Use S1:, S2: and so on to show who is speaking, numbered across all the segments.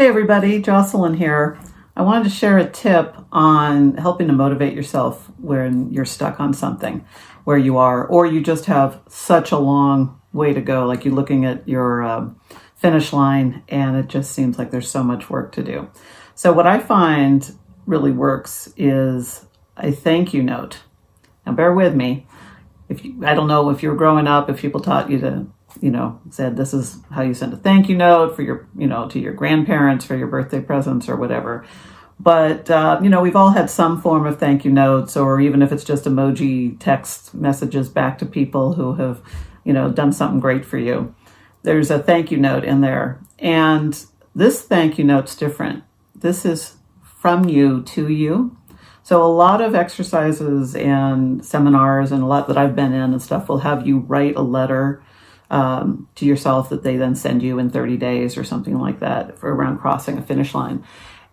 S1: Hey everybody, Jocelyn here. I wanted to share a tip on helping to motivate yourself when you're stuck on something where you are, or you just have such a long way to go, like you're looking at your finish line and it just seems like there's so much work to do. So what I find really works is a thank you note. Now bear with me. I don't know if you were growing up, if people taught you to said this is how you send a thank you note for your, to your grandparents for your birthday presents or whatever. But, we've all had some form of thank you notes, or even if it's just emoji text messages back to people who have, done something great for you. There's a thank you note in there. And this thank you note's different. This is from you to you. So a lot of exercises and seminars and a lot that I've been in and stuff will have you write a letter to yourself that they then send you in 30 days or something like that for around crossing a finish line.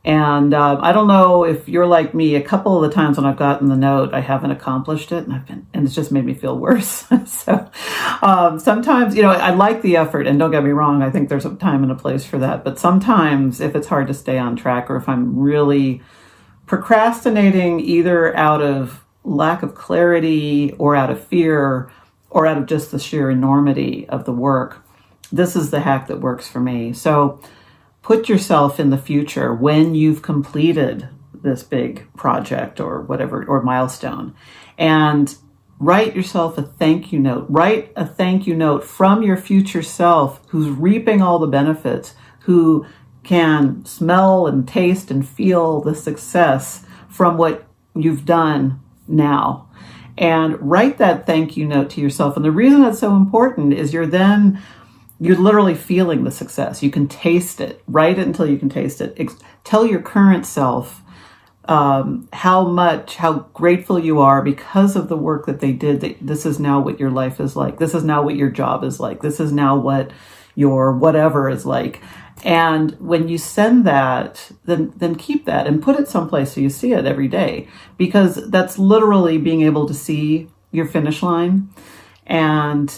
S1: And I don't know if you're like me, a couple of the times when I've gotten the note, I haven't accomplished it and it's just made me feel worse. So sometimes, I like the effort, and don't get me wrong, I think there's a time and a place for that. But sometimes if it's hard to stay on track, or if I'm really procrastinating either out of lack of clarity or out of fear, or out of just the sheer enormity of the work, this is the hack that works for me. So put yourself in the future when you've completed this big project or whatever, or milestone, and write yourself a thank you note. Write a thank you note from your future self who's reaping all the benefits, who can smell and taste and feel the success from what you've done now. And write that thank you note to yourself. And the reason that's so important is you're literally feeling the success. You can taste it. Write it until you can taste it. Tell your current self how grateful you are because of the work that they did. This is now what your life is like. This is now what your job is like. This is now what your whatever is like. And when you send that, then keep that and put it someplace so you see it every day, because that's literally being able to see your finish line. And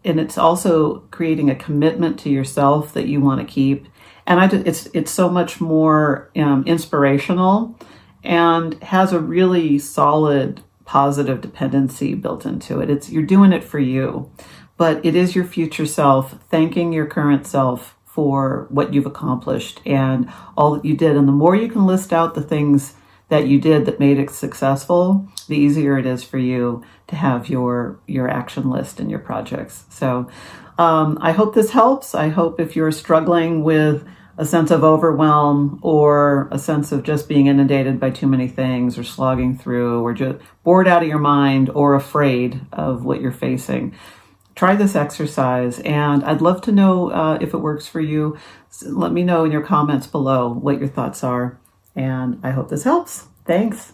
S1: it's also creating a commitment to yourself that you want to keep. And it's so much more inspirational and has a really solid positive dependency built into it. You're doing it for you, but it is your future self thanking your current self for what you've accomplished and all that you did. And the more you can list out the things that you did that made it successful, the easier it is for you to have your action list and your projects. So I hope this helps. I hope if you're struggling with a sense of overwhelm, or a sense of just being inundated by too many things, or slogging through, or just bored out of your mind, or afraid of what you're facing, try this exercise, and I'd love to know if it works for you. Let me know in your comments below what your thoughts are, and I hope this helps. Thanks.